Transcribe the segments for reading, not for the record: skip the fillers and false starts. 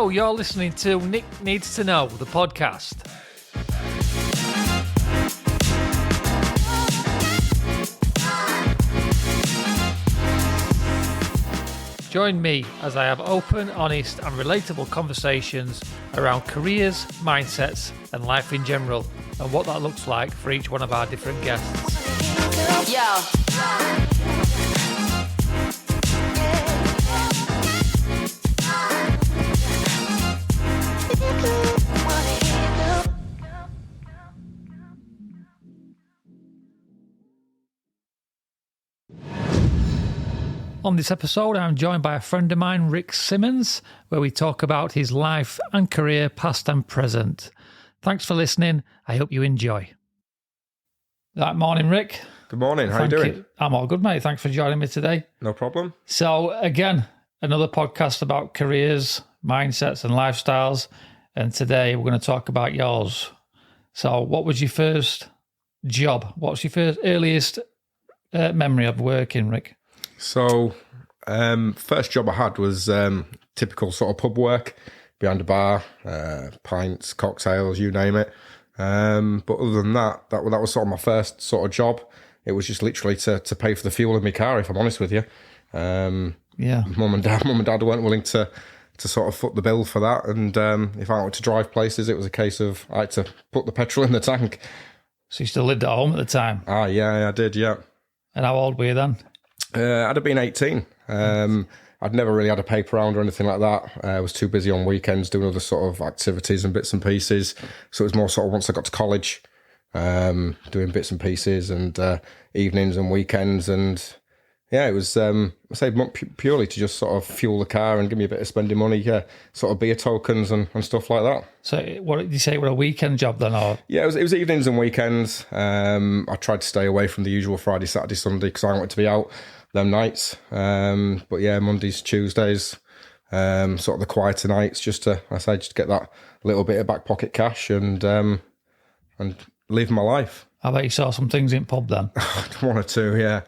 Hello, you're listening to Nick Needs to Know, the podcast. Join me as I have open, honest and relatable conversations around careers, mindsets and life in general, and what that looks like for each one of our different guests. Yo. On this episode, I'm joined by a friend of mine, Rick Symons, where we talk about his life and career, past and present. Thanks for listening. I hope you enjoy. Right, morning, Rick. Good morning. How are you doing? I'm all good, mate. Thanks for joining me today. No problem. So, again, another podcast about careers, mindsets and lifestyles. And today we're going to talk about yours. So, what was your first job? What's your earliest memory of working, Rick? So, first job I had was typical sort of pub work, behind a bar, pints, cocktails, you name it. But other than that was sort of my first sort of job. It was just literally to pay for the fuel in my car, if I'm honest with you. Yeah. Mum and dad weren't willing to sort of foot the bill for that. And if I wanted to drive places, it was a case of I had to put the petrol in the tank. So you still lived at home at the time? Yeah, I did, yeah. And how old were you then? I'd have been 18. I'd never really had a paper round or anything like that. I was too busy on weekends doing other sort of activities and bits and pieces. So it was more sort of once I got to college, doing bits and pieces and evenings and weekends. And yeah, it was, I say, purely to just sort of fuel the car and give me a bit of spending money, sort of beer tokens and stuff like that. So what did you say, were a weekend job then? Or? Yeah, it was evenings and weekends. I tried to stay away from the usual Friday, Saturday, Sunday because I wanted to be out them nights. But yeah, Mondays, Tuesdays, sort of the quieter nights, just to get that little bit of back pocket cash and live my life. I bet you saw some things in pub then. One or two, yeah.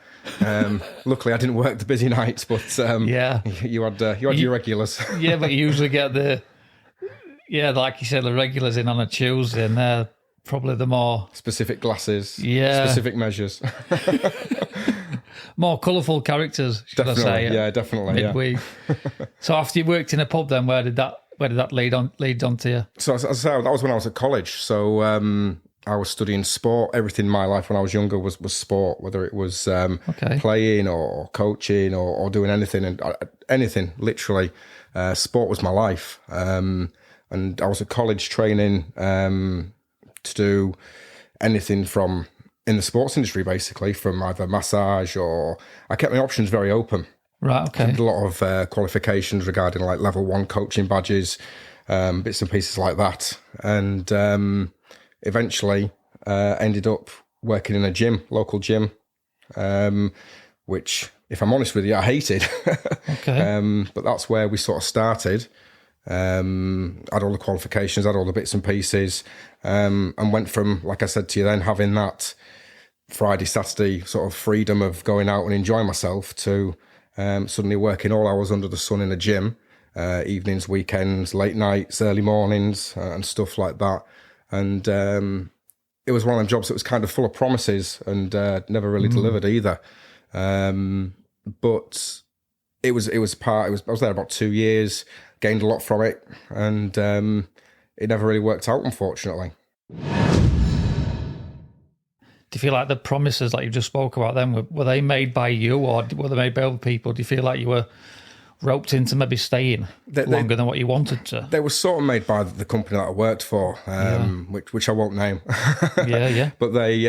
Luckily I didn't work the busy nights, but yeah, you had your regulars. Yeah, but you usually get like you said, the regulars in on a Tuesday, and they're probably the more specific glasses, specific measures. More colourful characters, should definitely, I say? Yeah, definitely. Midweek. Yeah. So after you worked in a pub, then where did that lead on to you? So as I say, that was when I was at college. So I was studying sport. Everything in my life when I was younger was sport, whether it was playing or coaching or doing anything and anything. Literally, sport was my life. And I was at college training to do anything from in the sports industry, basically, from either massage or I kept my options very open. Right, okay. I did a lot of qualifications regarding like level 1 coaching badges, bits and pieces like that. And eventually ended up working in a gym, local gym, which, if I'm honest with you, I hated. Okay. But that's where we sort of started. Had all the qualifications, had all the bits and pieces, and went from, like I said to you then, having that Friday, Saturday sort of freedom of going out and enjoying myself to suddenly working all hours under the sun in a gym, evenings, weekends, late nights, early mornings, and stuff like that. And it was one of them jobs that was kind of full of promises and never really delivered either. But I was there about 2 years, gained a lot from it, and it never really worked out, unfortunately. Do you feel like the promises like you just spoke about them, were they made by you or were they made by other people? Do you feel like you were roped into maybe staying longer than what you wanted to? They were sort of made by the company that I worked for, which I won't name. Yeah. But they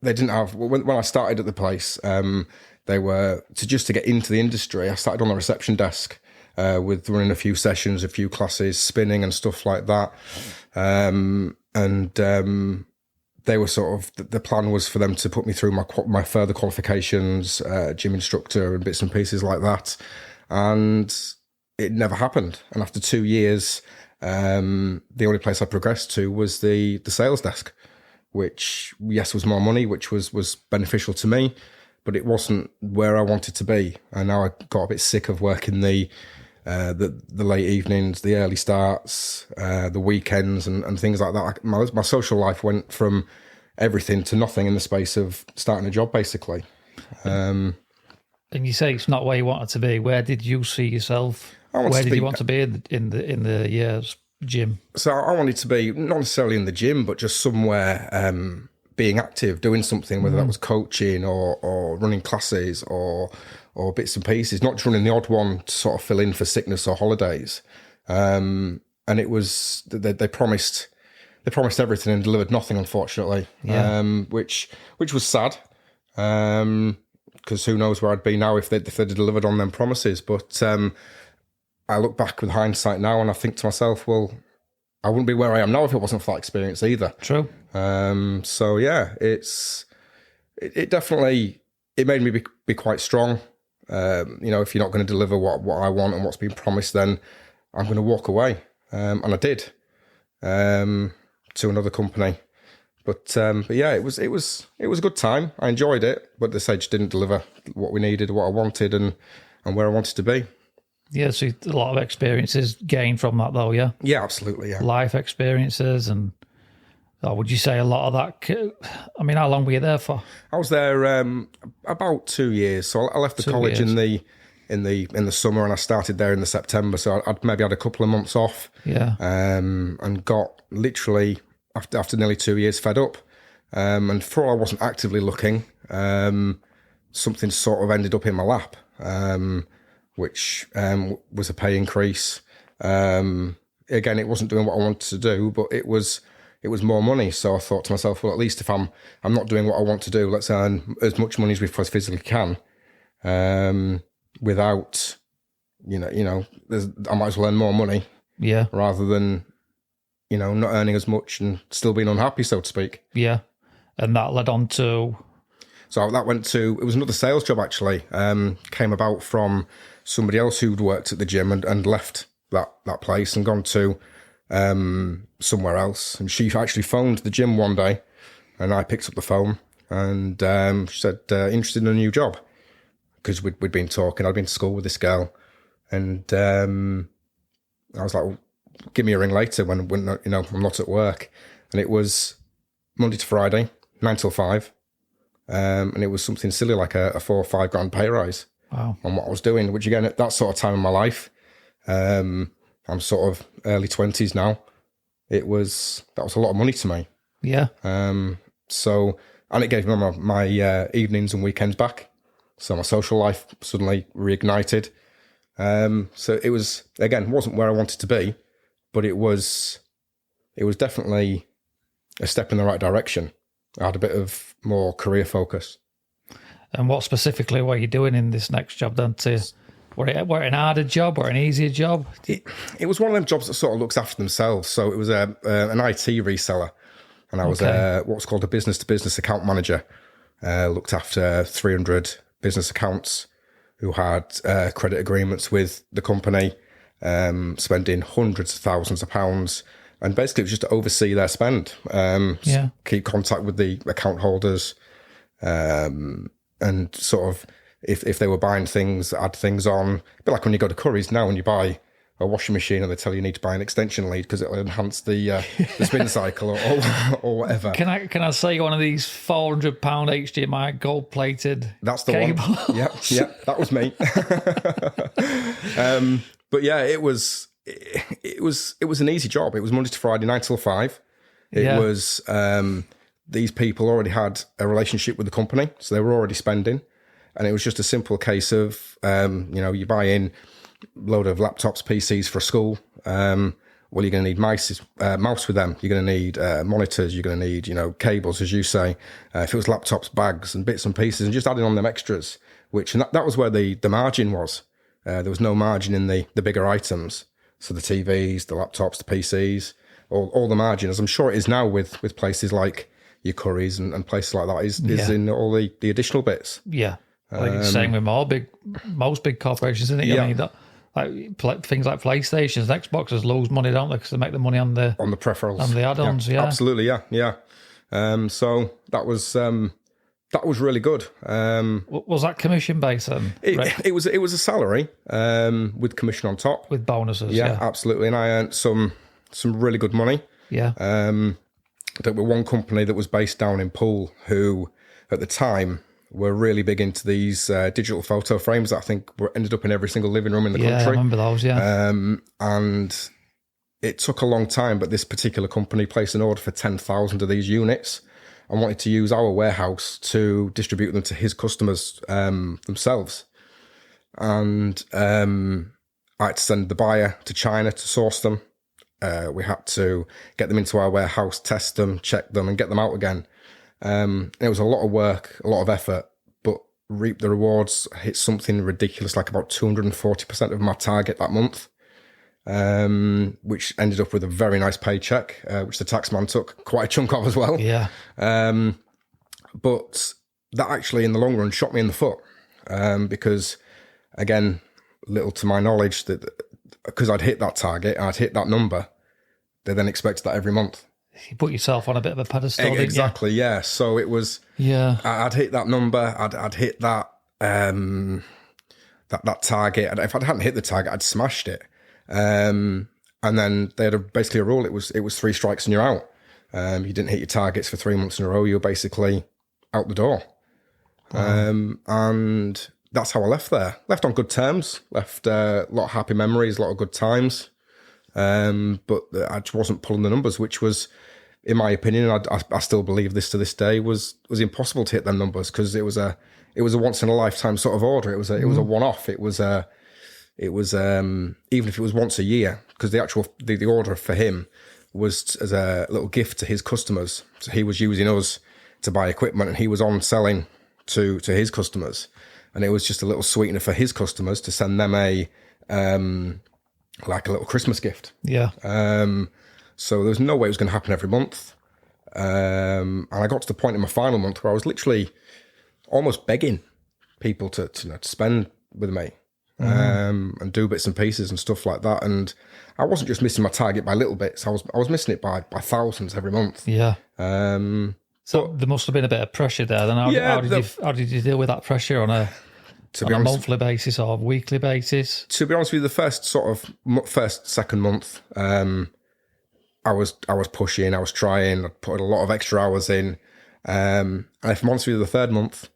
didn't have, when I started at the place, they were, to get into the industry, I started on the reception desk with running a few sessions, a few classes, spinning and stuff like that. They were sort of, the plan was for them to put me through my further qualifications, gym instructor and bits and pieces like that. And it never happened. And after 2 years, the only place I progressed to was the sales desk, which, yes, was more money, which was beneficial to me, but it wasn't where I wanted to be. And now I got a bit sick of working the the late evenings, the early starts, the weekends, and things like that. My social life went from everything to nothing in the space of starting a job, basically. And you say it's not where you wanted to be. Where did you see yourself? Where did you want to be in the years gym? So I wanted to be not necessarily in the gym, but just somewhere being active, doing something, whether that was coaching or running classes or bits and pieces, not just running the odd one to sort of fill in for sickness or holidays. And it was they promised everything and delivered nothing, unfortunately. Which was sad. Because who knows where I'd be now if they'd delivered on them promises. But I look back with hindsight now and I think to myself, well, I wouldn't be where I am now if it wasn't for that experience either. True. So yeah, it definitely made me be quite strong. If you're not going to deliver what I want and what's been promised, then I'm going to walk away. And I did to another company. But yeah, it was a good time. I enjoyed it, but the stage didn't deliver what we needed, what I wanted, and where I wanted to be. Yeah, so a lot of experiences gained from that, though. Yeah. Yeah, absolutely. Yeah. Life experiences, and would you say a lot of that? I mean, how long were you there for? I was there about 2 years. So I left the college in the summer, and I started there in the September. So I'd maybe had a couple of months off. Yeah. And got literally after nearly 2 years fed up. And for all I wasn't actively looking, something sort of ended up in my lap, which was a pay increase. Again, it wasn't doing what I wanted to do, but it was more money. So I thought to myself, well, at least if I'm not doing what I want to do, let's earn as much money as we physically can, without, I might as well earn more money. Yeah. Rather than, not earning as much and still being unhappy, so to speak. Yeah. And that led on to... So that it was another sales job, actually. Came about from somebody else who'd worked at the gym and left that place and gone to somewhere else. And she actually phoned the gym one day and I picked up the phone and she said, interested in a new job. Because we'd been talking, I'd been to school with this girl. And I was like, well, give me a ring later when I'm not at work. And it was Monday to Friday, 9 till 5. And it was something silly like a 4 or 5 grand pay rise. Wow. On what I was doing, which again, at that sort of time in my life, I'm sort of early 20s now. That was a lot of money to me. Yeah. And it gave me my evenings and weekends back. So my social life suddenly reignited. So it was, again, wasn't where I wanted to be, but it was definitely a step in the right direction. I had a bit of more career focus. And what specifically were you doing in this next job then? Were it an harder job or an easier job? It was one of them jobs that sort of looks after themselves. So it was an IT reseller, and I was what's called a business-to-business account manager. Looked after 300 business accounts who had credit agreements with the company, spending hundreds of thousands of pounds. And basically, it was just to oversee their spend, keep contact with the account holders, and sort of if they were buying things, add things on. A bit like when you go to Curry's now and you buy a washing machine and they tell you need to buy an extension lead because it'll enhance the spin cycle or whatever. Can I say one of these £400 HDMI gold plated? That's the cables? One. Yeah, that was me. But yeah, it was an easy job. It was Monday to Friday, 9 till 5. It was these people already had a relationship with the company, so they were already spending, and it was just a simple case of you buy in a load of laptops, PCs for a school. Well, you're going to need mouse with them. You're going to need monitors. You're going to need cables, as you say. If it was laptops, bags, and bits and pieces, and just adding on them extras, and that was where the margin was. There was no margin in the bigger items. So the TVs, the laptops, the PCs, all the margin, as I'm sure it is now with places like your Currys and places like that, is in all the additional bits. Yeah. I think it's the same with most big corporations, isn't it? Yeah. I mean, things like PlayStations, Xboxes lose money, don't they? Because they make the money on the peripherals, on the add-ons. Yeah. Absolutely, yeah. So that was That was really good. Was that commission based then? It was a salary with commission on top. With bonuses, Yeah, absolutely. And I earned some really good money. Yeah. There were one company that was based down in Poole who, at the time, were really big into these digital photo frames that I think ended up in every single living room in the country. Yeah, I remember those, yeah. And it took a long time, but this particular company placed an order for 10,000 of these units and wanted to use our warehouse to distribute them to his customers themselves. And I had to send the buyer to China to source them. We had to get them into our warehouse, test them, check them, and get them out again. It was a lot of work, a lot of effort, but reap the rewards, hit something ridiculous, like about 240% of my target that month, which ended up with a very nice paycheck, which the taxman took quite a chunk of as well. Yeah. But that actually, in the long run, shot me in the foot, because, again, little to my knowledge, that because I'd hit that target, I'd hit that number, they then expected that every month. You put yourself on a bit of a pedestal, didn't you? Exactly, yeah. So it was, I'd hit that number, I'd hit that that target. And if I hadn't hit the target, I'd smashed it. And then they had basically a rule. It was 3 strikes and you're out. You didn't hit your targets for 3 months in a row. You were basically out the door. And that's how I left there. Left on good terms. Left a lot of happy memories, a lot of good times. But I just wasn't pulling the numbers, which was, in my opinion, I still believe this to this day, was impossible to hit them numbers, because it was a once in a lifetime sort of order. It was a one-off. It was even if it was once a year, because the order for him was as a little gift to his customers. So he was using us to buy equipment, and he was on selling to his customers, and it was just a little sweetener for his customers to send them a like a little Christmas gift. Yeah. So there was no way it was going to happen every month. And I got to the point in my final month where I was literally almost begging people to spend with me, and do bits and pieces and stuff like that. And I wasn't just missing my target by little bits. I was missing it by thousands every month. Yeah. So there must have been a bit of pressure there. Then how did you deal with that pressure on a monthly basis or weekly basis? To be honest with you, the second month, I was pushing, I was trying, I put a lot of extra hours in. And if I'm honest with you, the third month,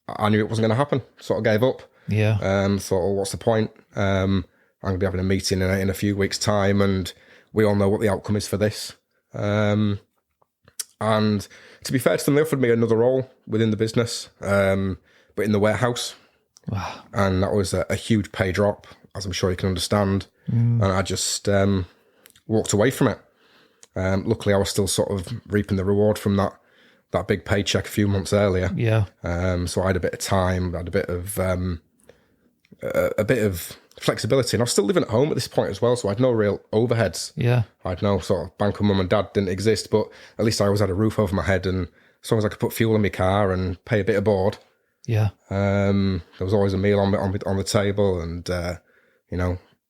I knew it wasn't going to happen. Sort of gave up. Yeah. Thought, well, what's the point? I'm going to be having a meeting in a few weeks' time, and we all know what the outcome is for this. And to be fair to them, they offered me another role within the business, but in the warehouse. Wow. And that was a huge pay drop, as I'm sure you can understand. And I just walked away from it. Luckily, I was still sort of reaping the reward from that big paycheck a few months earlier. Yeah. So I had a bit of time, I had a bit of flexibility, and I was still living at home at this point as well, so I had no real overheads. Yeah. I had no sort of bank of mum and dad didn't exist, but at least I always had a roof over my head, and as long as I could put fuel in my car and pay a bit of board, yeah, there was always a meal on the table, and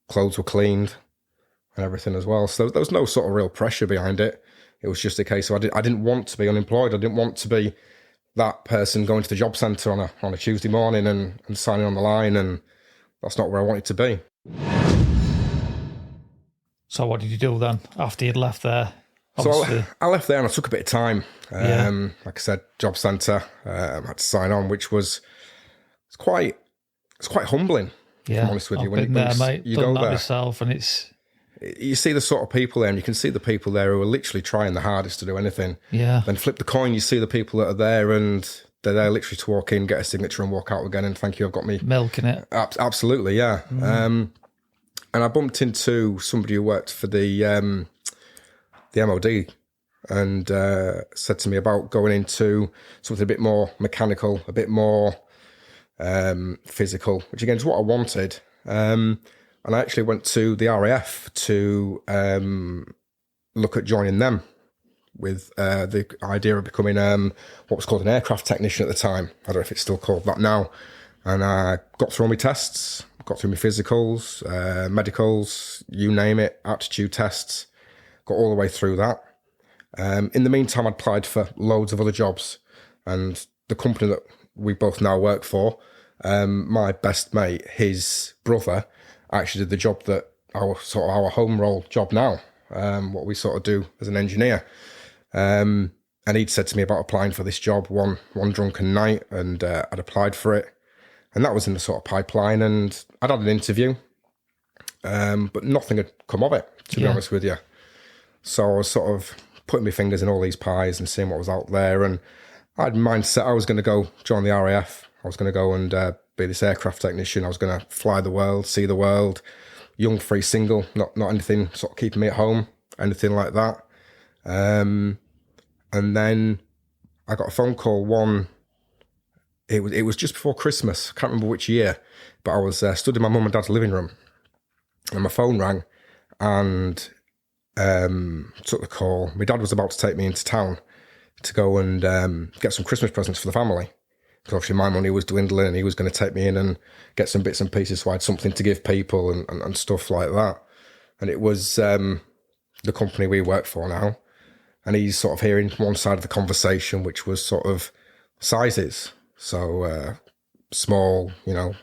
clothes were cleaned and everything as well. So there was no sort of real pressure behind it. It was just a case of I didn't want to be unemployed. I didn't want to be that person going to the job centre on a Tuesday morning and signing on the line, and that's not where I wanted to be. So what did you do then after you'd left there? Obviously. So I left there and I took a bit of time. Like I said, job centre, had to sign on, which was it's quite humbling. Yeah, if I'm honest with you. I've been there, mate. You go there myself, and you see the sort of people there, and you can see the people there who are literally trying the hardest to do anything. Yeah. Then flip the coin, you see the people that are there, and they're there literally to walk in, get a signature, and walk out again. And thank you, I've got me milking it. Absolutely, yeah. And I bumped into somebody who worked for the MOD, and said to me about going into something a bit more mechanical, a bit more physical, which again is what I wanted. And I actually went to the RAF to look at joining them with the idea of becoming what was called an aircraft technician at the time. I don't know if it's still called that now. And I got through all my tests, got through my physicals, medicals, you name it, aptitude tests, got all the way through that. In the meantime, I'd applied for loads of other jobs, and the company that we both now work for, my best mate, his brother, actually did the job that our home role job now, what we sort of do as an engineer. And he'd said to me about applying for this job one drunken night, and I'd applied for it, and that was in the sort of pipeline, and I'd had an interview, but nothing had come of it, to be honest with you. So I was sort of putting my fingers in all these pies and seeing what was out there, and I had mindset I was going to go join the RAF. I was going to go and be this aircraft technician. I was going to fly the world, see the world, young, free, single, not anything sort of keeping me at home, anything like that. And then I got a phone call it was just before Christmas. I can't remember which year, but I was stood in my mum and dad's living room, and my phone rang, and took the call. My dad was about to take me into town to go and get some Christmas presents for the family, because obviously my money was dwindling, and he was going to take me in and get some bits and pieces, so I had something to give people and stuff like that. And it was the company we work for now, and he's sort of hearing one side of the conversation, which was sort of sizes. So small,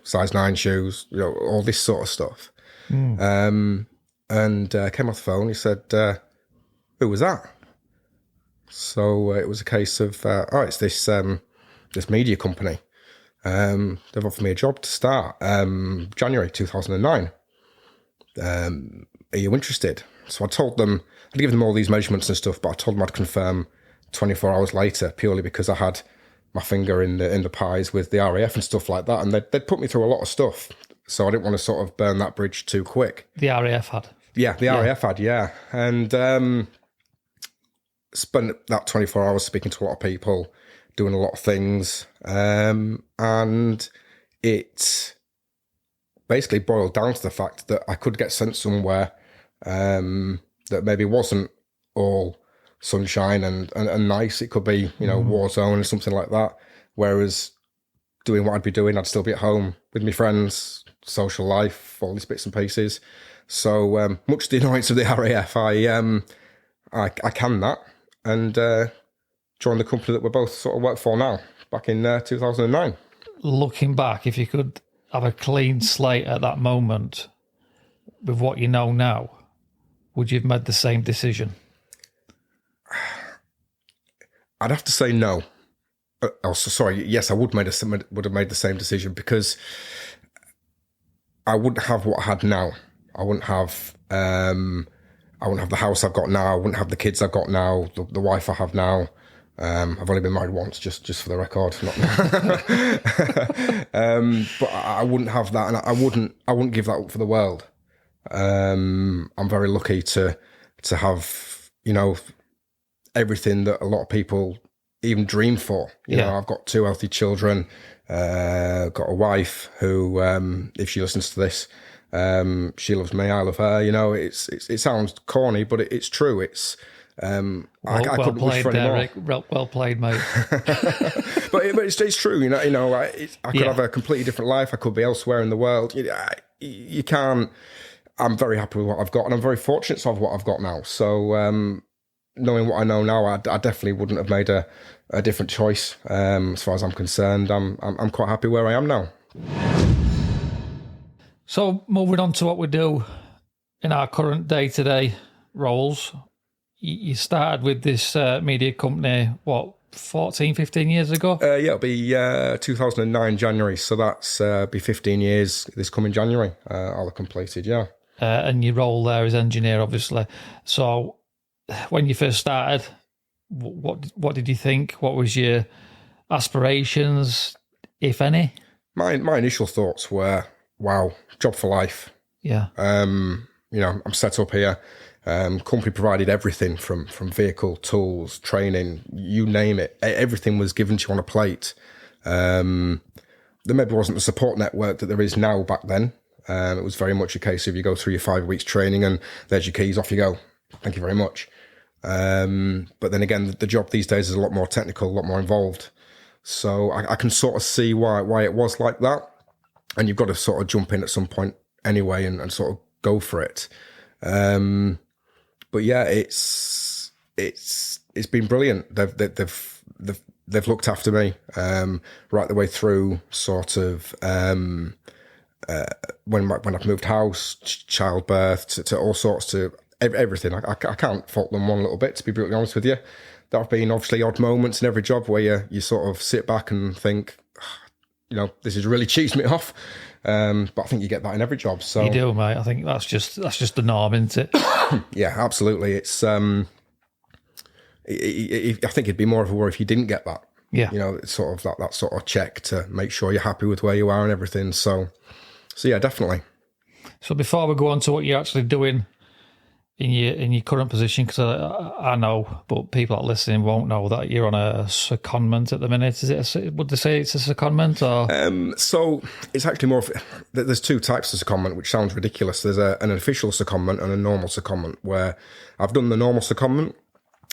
size 9 shoes, all this sort of stuff. And came off the phone. He said, "Who was that?" So it was a case of, it's this media company. They've offered me a job to start January 2009. Are you interested? So I told them, I'd give them all these measurements and stuff, but I told them I'd confirm 24 hours later, purely because I had my finger in the pies with the RAF and stuff like that, and they'd put me through a lot of stuff, so I didn't want to sort of burn that bridge too quick. The RAF had? Yeah, the RAF had, yeah. And spent that 24 hours speaking to a lot of people, doing a lot of things, and it basically boiled down to the fact that I could get sent somewhere that maybe wasn't all sunshine and nice. It could be, war zone or something like that. Whereas doing what I'd be doing, I'd still be at home with my friends, social life, all these bits and pieces. So much to the annoyance of the RAF, I canned that and joined the company that we both sort of work for now, back in 2009. Looking back, if you could have a clean slate at that moment with what you know now, would you have made the same decision? I'd have to say no. Yes, I would have made the same decision, because I wouldn't have what I had now. I wouldn't have the house I've got now. I wouldn't have the kids I've got now. The wife I have now. I've only been married once, just for the record. But I wouldn't have that, and I wouldn't give that up for the world. I'm very lucky to have, everything that a lot of people even dream for. I've got 2 healthy children, got a wife who, if she listens to this, she loves me, I love her. It sounds corny, but it's true. It's I couldn't wish for any more. Well played, mate. but it's true. I could have a completely different life. I could be elsewhere in the world. You can't. I'm very happy with what I've got, and I'm very fortunate to have what I've got now. So knowing what I know now, I definitely wouldn't have made a different choice. As far as I'm concerned, I'm quite happy where I am now. So moving on to what we do in our current day-to-day roles, you started with this media company, 14, 15 years ago? It'll be 2009 January, so that's be 15 years this coming January. I'll have completed, yeah. And your role there is engineer, obviously. So when you first started, what did you think? What was your aspirations, if any? My initial thoughts were, wow, job for life. Yeah. I'm set up here. Company provided everything from vehicle, tools, training, you name it. Everything was given to you on a plate. There maybe wasn't the support network that there is now back then. It was very much a case of you go through your 5 weeks training and there's your keys, off you go. Thank you very much. But then again, the job these days is a lot more technical, a lot more involved. So I can sort of see why it was like that. And you've got to sort of jump in at some point anyway and sort of go for it. But yeah, it's been brilliant. They've they've looked after me right the way through. Sort of when I've moved house, childbirth, to all sorts, to everything. I can't fault them one little bit, to be brutally honest with you. There have been obviously odd moments in every job where you sort of sit back and think, this has really cheesed me off. But I think you get that in every job. So you do, mate. I think that's just the norm, isn't it? Yeah, absolutely. It's I think it'd be more of a worry if you didn't get that. Yeah. It's sort of that sort of check to make sure you're happy with where you are and everything. So yeah, definitely. So before we go on to what you're actually doing in your current position, because I know, but people that are listening won't know that you're on a secondment at the minute. Would they say it's a secondment or? So it's actually more of, there's two types of secondment, which sounds ridiculous. There's an official secondment and a normal secondment, where I've done the normal secondment.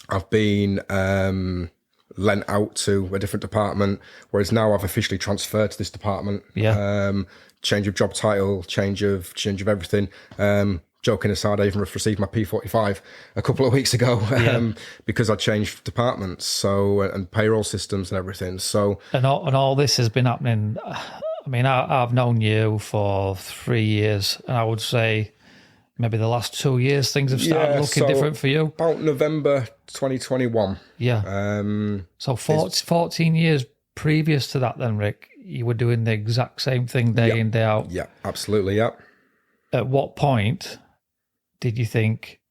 I've been lent out to a different department, whereas now I've officially transferred to this department. Yeah. Change of job title, change of everything. Joking aside, I even received my P45 a couple of weeks ago because I changed departments, and payroll systems and everything. So and all this has been happening. I mean, I've known you for 3 years, and I would say maybe the last 2 years things have started looking different for you. About November 2021. Yeah. So 14 years previous to that, then, Rick, you were doing the exact same thing day in, day out. Yeah, absolutely. Yeah. At what point did you think,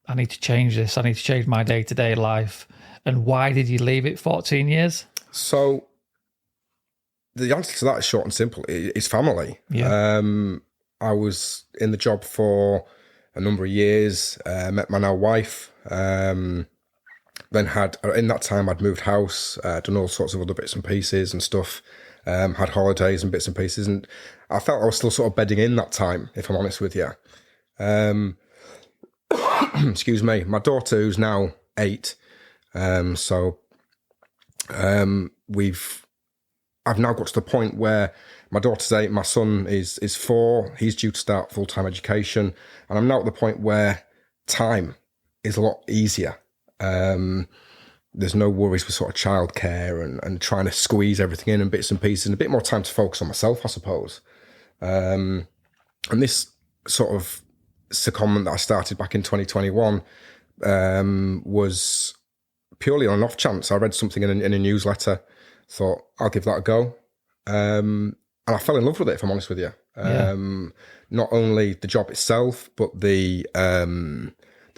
I need to change this? I need to change my day-to-day life. And why did you leave it 14 years? So the answer to that is short and simple. It's family. Yeah. I was in the job for a number of years, met my now wife, then in that time I'd moved house, done all sorts of other bits and pieces and stuff, had holidays and bits and pieces, and I felt I was still sort of bedding in that time, if I'm honest with you. Excuse me, my daughter, who's now 8, I've now got to the point where my daughter's 8, my son is 4, he's due to start full-time education, and I'm now at the point where time is a lot easier. There's no worries with sort of childcare and trying to squeeze everything in and bits and pieces, and a bit more time to focus on myself, I suppose. And this sort of secondment that I started back in 2021 was purely on an off chance. I read something in a newsletter, thought I'll give that a go, and I fell in love with it, if I'm honest with you. Not only the job itself, but the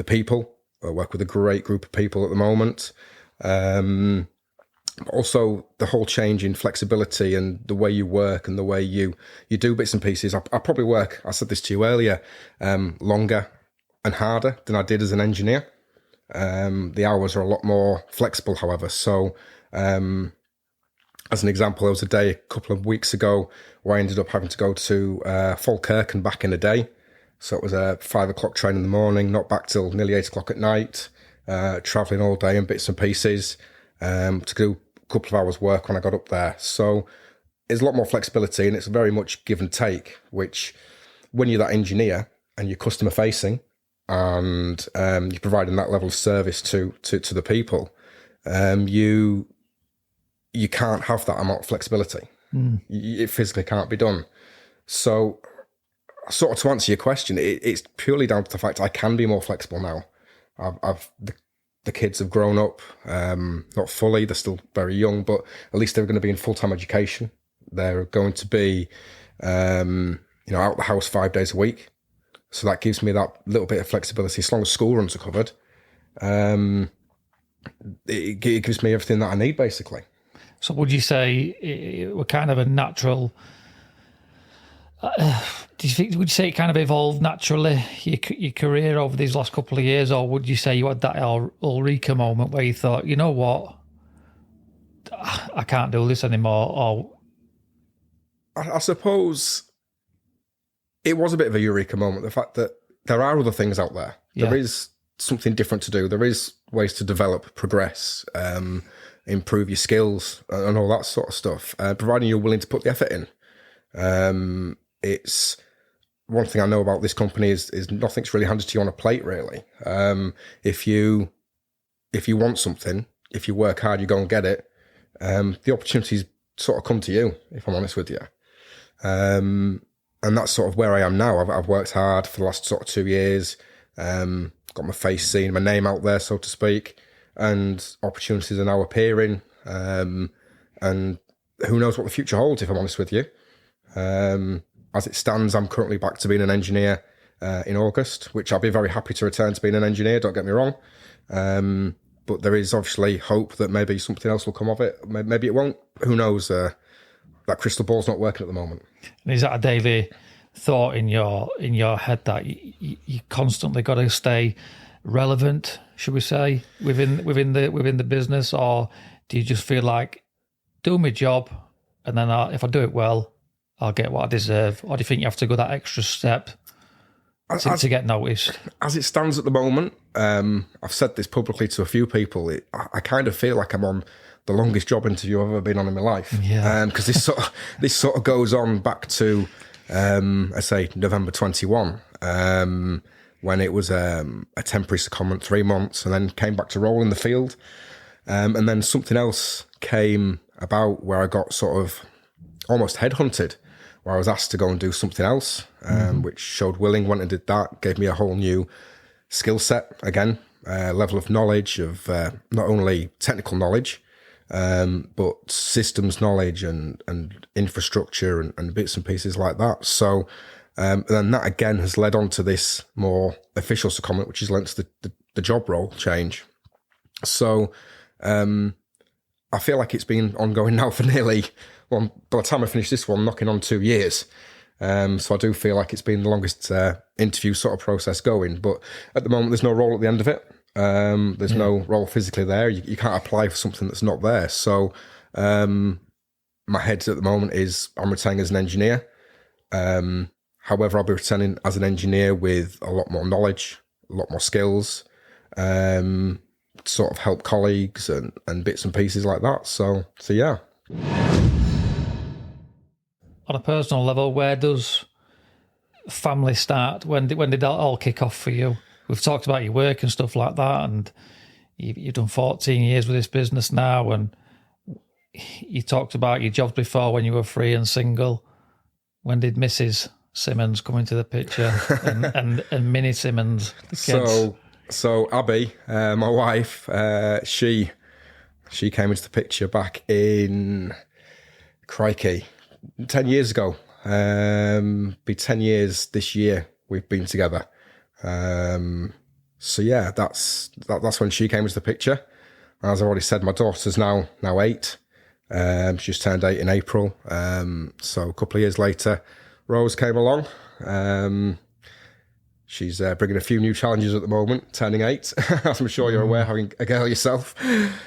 people. I work with a great group of people at the moment. Also, the whole change in flexibility and the way you work and the way you do bits and pieces. I probably work, I said this to you earlier, longer and harder than I did as an engineer. The hours are a lot more flexible, however. So, as an example, there was a day a couple of weeks ago where I ended up having to go to Falkirk and back in a day. So it was a 5 o'clock train in the morning, not back till nearly 8 o'clock at night, travelling all day and bits and pieces, to do a couple of hours work when I got up there. So there's a lot more flexibility, and it's very much give and take, which when you're that engineer and you're customer facing and you're providing that level of service to the people, you can't have that amount of flexibility. It physically can't be done. So sort of to answer your question, it's purely down to the fact I can be more flexible now. The kids have grown up, not fully, they're still very young, but at least they're going to be in full-time education. They're going to be, out the house 5 days a week. So that gives me that little bit of flexibility. As long as school runs are covered, it gives me everything that I need, basically. So would you say it were kind of a natural... would you say it kind of evolved naturally, your career over these last couple of years, or would you say you had that Ulrika moment where you thought, you know what, I can't do this anymore? Or I suppose it was a bit of a eureka moment, the fact that there are other things out there. There is something different to do. There is ways to develop, progress, improve your skills and all that sort of stuff, providing you're willing to put the effort in. It's one thing I know about this company is nothing's really handed to you on a plate, really. If you want something, if you work hard, you go and get it. The opportunities sort of come to you, if I'm honest with you. And that's sort of where I am now. I've worked hard for the last sort of 2 years, got my face seen, my name out there, so to speak, and opportunities are now appearing. And who knows what the future holds, if I'm honest with you. As it stands, I'm currently back to being an engineer in August, which I'll be very happy to return to being an engineer, don't get me wrong. But there is obviously hope that maybe something else will come of it. Maybe it won't. Who knows? That crystal ball's not working at the moment. And is that a daily thought in your head that you constantly got to stay relevant, should we say, within the business, or do you just feel like do my job and then if I do it well, I'll get what I deserve? Or do you think you have to go that extra step to get noticed? As it stands at the moment, I've said this publicly to a few people. I kind of feel like I'm on the longest job interview I've ever been on in my life. Yeah. Because this sort of goes on back to I say November 21, when it was a temporary secondment, 3 months, and then came back to role in the field. And then something else came about where I got sort of almost headhunted, where I was asked to go and do something else, which showed willing, went and did that, gave me a whole new skill set again, level of knowledge of not only technical knowledge, but systems knowledge and infrastructure and bits and pieces like that. So then that again has led on to this more official secondment, which has led to the job role change. So I feel like it's been ongoing now for nearly, well, by the time I finish this one, knocking on 2 years. So I do feel like it's been the longest interview sort of process going. But at the moment, there's no role at the end of it. There's no role physically there. You can't apply for something that's not there. So my head at the moment is I'm returning as an engineer. However, I'll be returning as an engineer with a lot more knowledge, a lot more skills, sort of help colleagues and bits and pieces like that. So yeah. On a personal level, where does family start? When did that all kick off for you? We've talked about your work and stuff like that, and you've done 14 years with this business now, and you talked about your jobs before when you were free and single. When did Mrs. Symons come into the picture and Minnie Symons, the kids? So Abby, my wife, she came into the picture back in, crikey, 10 years ago. Be 10 years this year we've been together. So yeah, that's when she came into the picture. As I've already said, my daughter's now 8. She just turned 8 in April. So a couple of years later, Rose came along. She's bringing a few new challenges at the moment, turning 8, as I'm sure you're aware, having a girl yourself.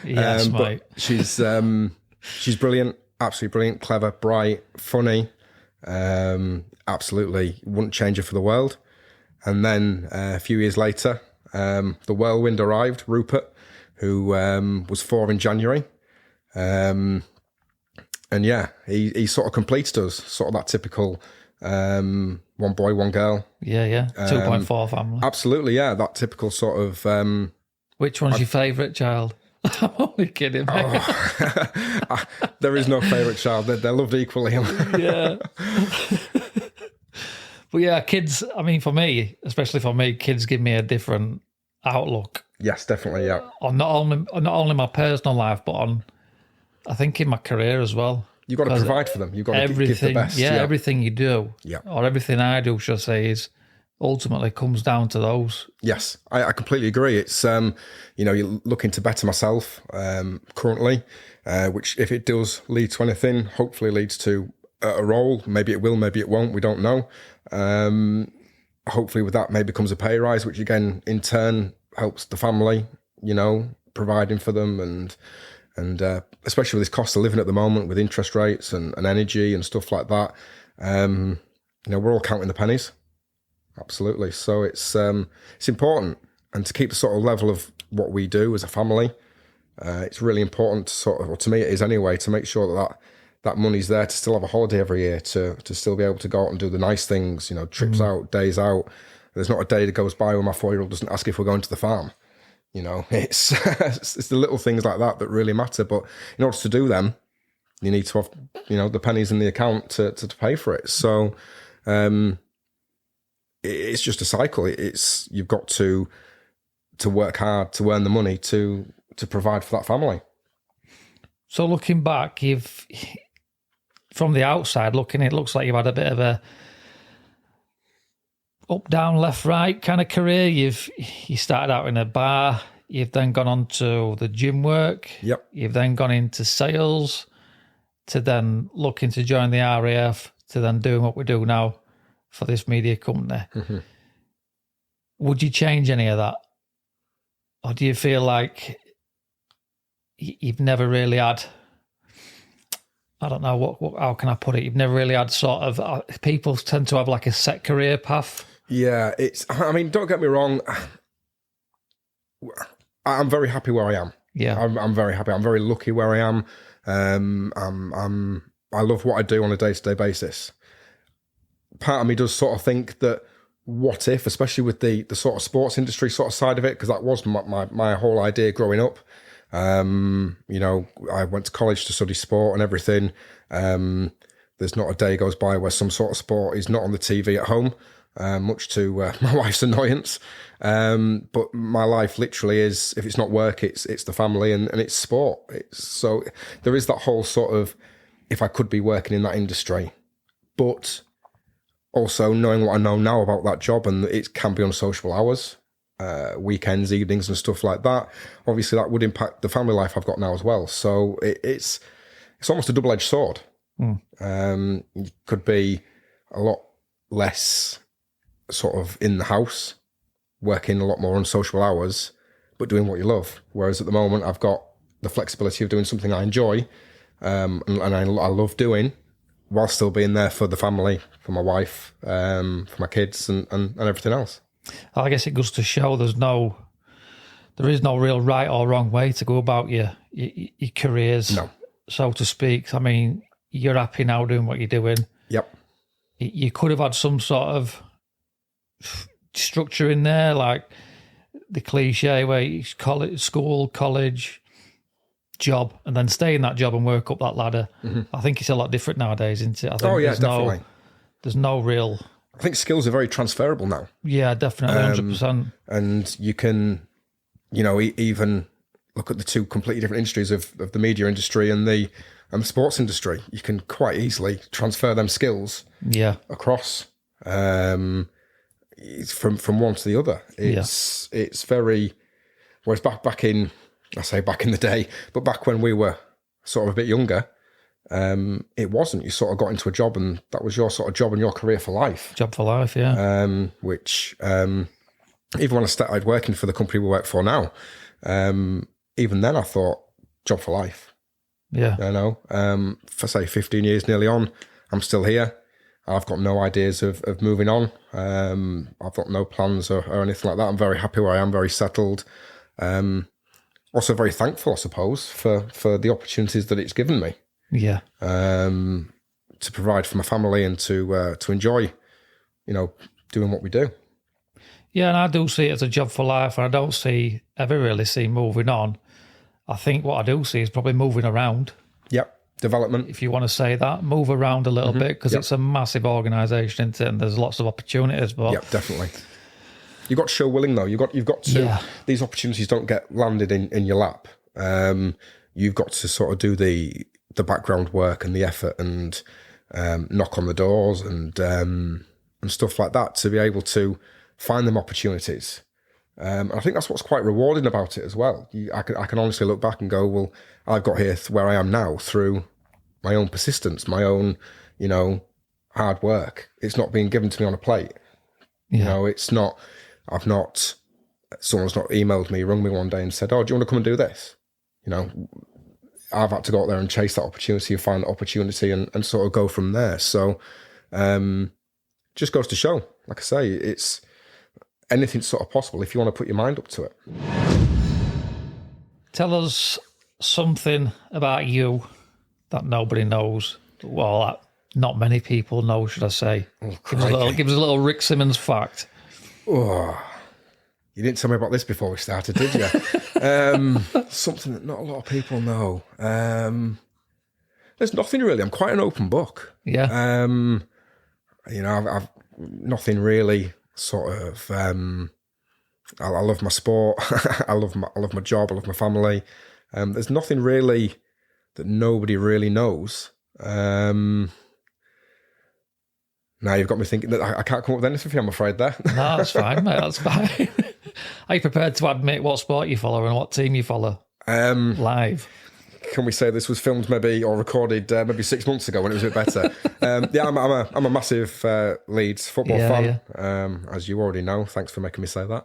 Yes, but she's brilliant, absolutely brilliant, clever, bright, funny. Absolutely wouldn't change her for the world. And then a few years later, the whirlwind arrived, Rupert, who was 4 in January. And yeah, he sort of completed us, sort of that typical one boy, one girl. Yeah. 2.4 family. Absolutely, yeah. That typical sort of... Which one's your favourite child? I'm only kidding, mate. There is no favourite child. They're loved equally. Yeah. But yeah, kids, I mean, for me, especially for me, kids give me a different outlook. Yes, definitely, yeah. On not only my personal life, but on, I think, in my career as well. You've got to provide for them. You've got to give the best. Yeah, everything you do, or everything I do, should I say, is ultimately comes down to those. Yes, I completely agree. It's, you're looking to better myself currently, which if it does lead to anything, hopefully leads to a role. Maybe it will, maybe it won't. We don't know. Hopefully with that maybe comes a pay rise, which again, in turn, helps the family, providing for them and especially with this cost of living at the moment with interest rates and energy and stuff like that. We're all counting the pennies. Absolutely. So it's important, and to keep the sort of level of what we do as a family, it's really important to sort of, or to me it is anyway, to make sure that money's there to still have a holiday every year, to still be able to go out and do the nice things, trips out, days out. There's not a day that goes by when my 4-year-old doesn't ask if we're going to the farm. You know, it's it's the little things like that that really matter. But in order to do them, you need to have, you know, the pennies in the account to pay for it. So it's just a cycle. It's you've got to work hard to earn the money to provide for that family. So looking back, from the outside looking, it looks like you've had a bit of a up, down, left, right kind of career. You started out in a bar. You've then gone on to the gym work. Yep. You've then gone into sales, to then looking to join the RAF, to then doing what we do now for this media company. Mm-hmm. Would you change any of that? Or do you feel like you've never really had, I don't know, what how can I put it? You've never really had sort of, people tend to have like a set career path. Yeah, I mean, don't get me wrong. I'm very happy where I am. Yeah. I'm very happy. I'm very lucky where I am. I love what I do on a day-to-day basis. Part of me does sort of think that what if, especially with the sort of sports industry sort of side of it, because that was my whole idea growing up. You know, I went to college to study sport and everything. There's not a day goes by where some sort of sport is not on the TV at home, much to my wife's annoyance. But my life literally is, if it's not work, it's the family and it's sport. So there is that whole sort of, if I could be working in that industry, but also knowing what I know now about that job, and it can be unsociable hours, weekends, evenings and stuff like that. Obviously that would impact the family life I've got now as well. So it's almost a double-edged sword. It could be a lot less sort of in the house, working a lot more unsociable hours, but doing what you love. Whereas at the moment I've got the flexibility of doing something I enjoy, and I love doing, while still being there for the family, for my wife, for my kids and everything else. I guess it goes to show there is no real right or wrong way to go about your careers, no, so to speak. I mean, you're happy now doing what you're doing. Yep. You could have had some sort of structure in there, like the cliche where you school, college, job, and then stay in that job and work up that ladder. Mm-hmm. I think it's a lot different nowadays, isn't it? I think definitely. There's no real... I think skills are very transferable now. Yeah, definitely, 100%. And you can, you know, even look at the two completely different industries of the media industry and the sports industry. You can quite easily transfer them skills across from one to the other. It's very... Whereas back in, I say back in the day, but back when we were sort of a bit younger, it wasn't. You sort of got into a job and that was your sort of job and your career for life. Job for life, yeah. Which, even when I started working for the company we work for now, even then I thought, job for life. Yeah. You know, for say 15 years nearly on, I'm still here. I've got no ideas of moving on. I've got no plans or anything like that. I'm very happy where I am, very settled. Also very thankful, I suppose, for the opportunities that it's given me. Yeah. To provide for my family and to enjoy, you know, doing what we do. Yeah, and I do see it as a job for life, and I don't ever really see moving on. I think what I do see is probably moving around. Yep. Development. If you want to say that, move around a little bit, because it's a massive organisation, isn't it? And there's lots of opportunities. But yeah, definitely. You've got to show willing though. You've got to. Yeah. These opportunities don't get landed in your lap. You've got to sort of do the background work and the effort and knock on the doors and stuff like that to be able to find them opportunities. I think that's what's quite rewarding about it as well. I can honestly look back and go, well, I've got here where I am now through my own persistence, my own, you know, hard work. It's not being given to me on a plate. Yeah. You know, it's not, someone's not emailed me, rung me one day and said, oh, do you want to come and do this? You know, I've had to go out there and chase that opportunity and find that opportunity and sort of go from there. So, just goes to show, like I say, it's anything's sort of possible if you want to put your mind up to it. Tell us something about you that nobody knows. Well, that not many people know, should I say. Oh, give us a little Rick Symons fact. Oh, You didn't tell me about this before we started, did you? Something that not a lot of people know. There's nothing really. I'm quite an open book. Yeah. I've nothing really sort of. I love my sport. I love my job. I love my family. There's nothing really that nobody really knows. Now you've got me thinking that I can't come up with anything for you, I'm afraid, there. No, that's fine, mate. That's fine. Are you prepared to admit what sport you follow and what team you follow? Live. Can we say this was filmed maybe or recorded maybe 6 months ago when it was a bit better? I'm a massive Leeds football fan, as you already know. Thanks for making me say that.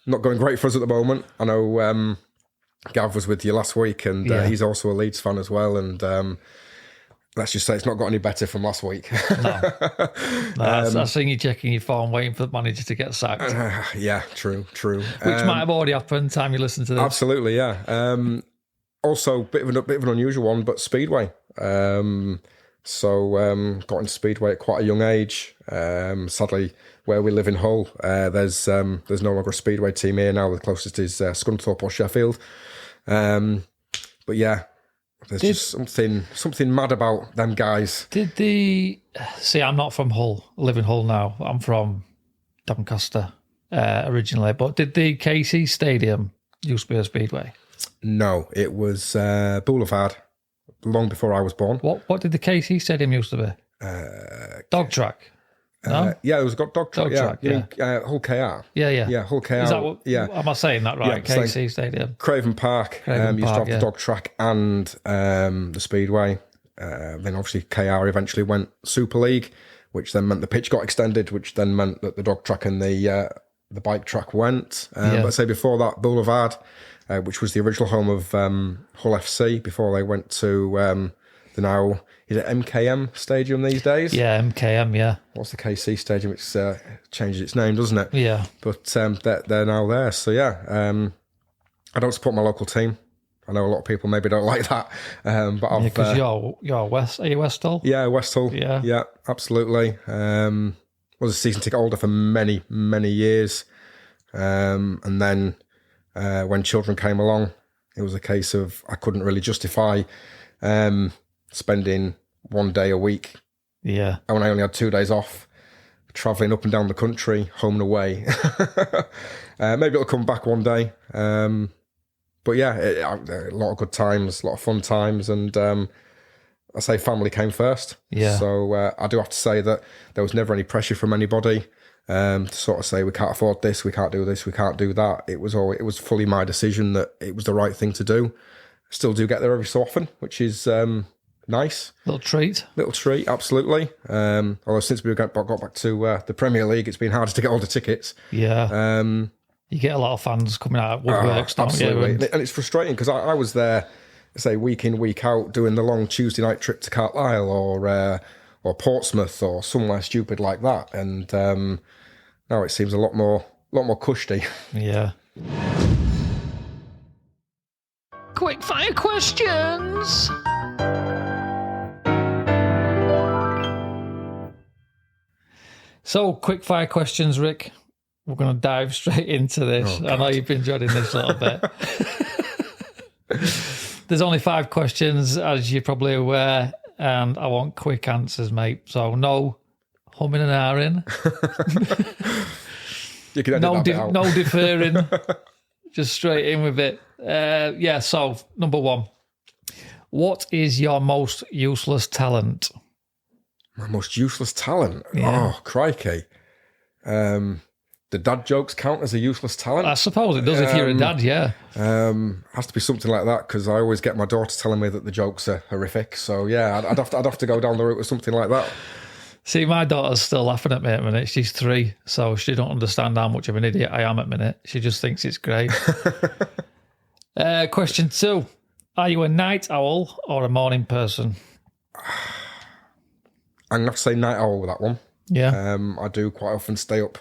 Not going great for us at the moment. I know Gav was with you last week, and he's also a Leeds fan as well. And let's just say it's not got any better from last week. No, I've seen you checking your phone, waiting for the manager to get sacked. Yeah, true. Which might have already happened time you listen to this. Absolutely, yeah. Also, bit of an unusual one, but Speedway. Got into Speedway at quite a young age. Sadly, where we live in Hull, there's no longer a Speedway team here now. The closest is Scunthorpe or Sheffield. But yeah, there's just something mad about them guys. See, I'm not from Hull. I live in Hull now. I'm from Doncaster originally. But did the KC Stadium used to be a Speedway? No, it was Boulevard, long before I was born. What did the KC Stadium used to be? Dog track. No? Yeah, it was got dog track. Dog track, Hull KR. Yeah. Hull KR. Is that am I saying that right? Yeah, KC Stadium. Craven Park. Used to have the dog track and the Speedway. Then obviously KR eventually went Super League, which then meant the pitch got extended, which then meant that the dog track and the bike track went. But say before that, Boulevard, which was the original home of Hull FC before they went to the now, is it MKM Stadium these days? Yeah, MKM, yeah. What's the KC Stadium? It's changed its name, doesn't it? Yeah. But they're now there. So yeah, I don't support my local team. I know a lot of people maybe don't like that. But I've... because you're West, are you West Hull? Yeah, West Hull. Yeah, absolutely. Was a season ticket holder for many, many years. And then when children came along, it was a case of I couldn't really justify spending 1 day a week. Yeah. When I only had 2 days off, travelling up and down the country, home and away. Maybe it'll come back one day. But yeah, a lot of good times, a lot of fun times. And I say family came first. Yeah. So I do have to say that there was never any pressure from anybody to sort of say, we can't afford this, we can't do this, we can't do that. It was fully my decision that it was the right thing to do. Still do get there every so often, which is nice. Little treat, absolutely. Although since we got back to the Premier League, it's been harder to get all the tickets. Yeah. You get a lot of fans coming out of woodworks, don't absolutely. you? And it's frustrating because I was there, say, week in, week out, doing the long Tuesday night trip to Carlisle or Portsmouth or somewhere stupid like that. And now it seems a lot more cushy. Yeah. Quick fire questions. So, quick fire questions, Rick. We're going to dive straight into this. I know you've been dreading this a little bit. There's only 5 questions, as you're probably aware, and I want quick answers, mate. So, no humming and ahhing. You can edit that bit out. No deferring. Just straight in with it. So, number 1. What is your most useless talent? My most useless talent? Yeah. Oh, crikey. The dad jokes count as a useless talent? I suppose it does if you're a dad, yeah. Has to be something like that because I always get my daughter telling me that the jokes are horrific. So, yeah, I'd have to go down the route with something like that. See, my daughter's still laughing at me at the minute. She's 3, so she don't understand how much of an idiot I am at the minute. She just thinks it's great. Question 2. Are you a night owl or a morning person? I'm going to have to say night owl with that one. Yeah. I do quite often stay up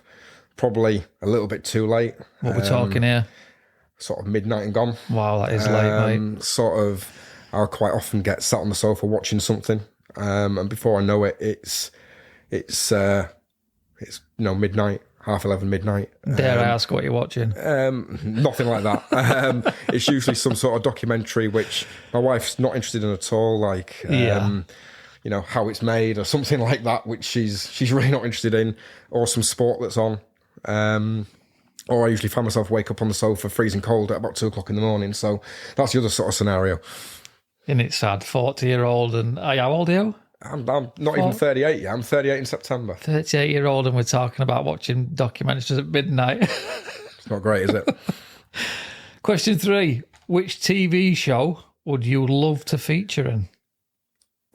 probably a little bit too late. What we're talking here? Sort of midnight and gone. Wow, that is late, mate. I'll quite often get sat on the sofa watching something. And before I know it, it's midnight. 11:30, midnight. Dare I ask what you're watching? Nothing like that. It's usually some sort of documentary which my wife's not interested in at all, like you know, how it's made or something like that, which she's really not interested in, or some sport that's on. Or I usually find myself wake up on the sofa freezing cold at about 2:00 in the morning. So that's the other sort of scenario. And it's sad, 40-year-old, and how old are you? I'm not even 38 yet. I'm 38 in September. 38-year-old, and we're talking about watching documentaries at midnight. It's not great, is it? Question 3. Which TV show would you love to feature in?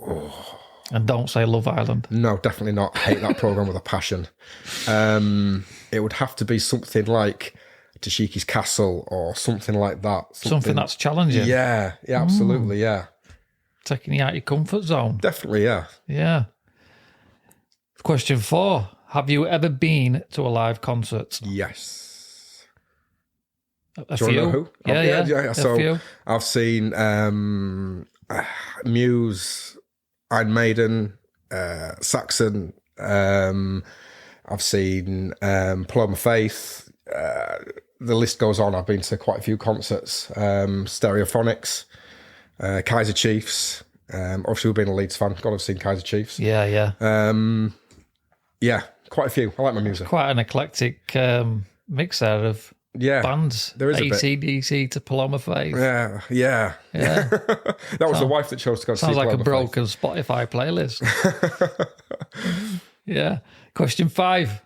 Oh. And don't say Love Island. No, definitely not. I hate that programme with a passion. It would have to be something like Tashiki's Castle or something like that. Something that's challenging. Yeah, absolutely, yeah. Taking you out of your comfort zone. Definitely, yeah. Yeah. Question 4. Have you ever been to a live concert? Yes. A Do you few? want to know who? Yeah. So a few. I've seen Muse, Iron Maiden, Saxon. I've seen Paloma Faith. The list goes on. I've been to quite a few concerts. Stereophonics, Kaiser Chiefs. Obviously, we've been a Leeds fan. Got to have seen Kaiser Chiefs. Yeah. Yeah, quite a few. I like my music. Quite an eclectic mix there of bands. There is a bit. AC/DC to Paloma Faith. Yeah. That was the wife that chose to go to see Sounds like Paloma a broken Spotify playlist. Yeah. Question 5.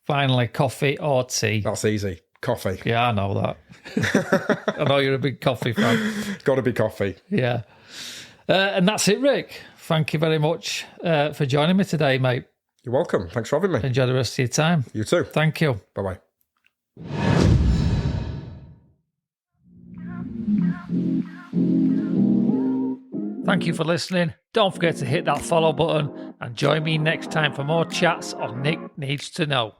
Finally, coffee or tea? That's easy. Coffee. Yeah, I know that. I know you're a big coffee fan. It's got to be coffee. Yeah. And that's it, Rick. Thank you very much for joining me today, mate. You're welcome. Thanks for having me. Enjoy the rest of your time. You too. Thank you. Bye-bye. Thank you for listening. Don't forget to hit that follow button and join me next time for more chats on Nick Needs to Know.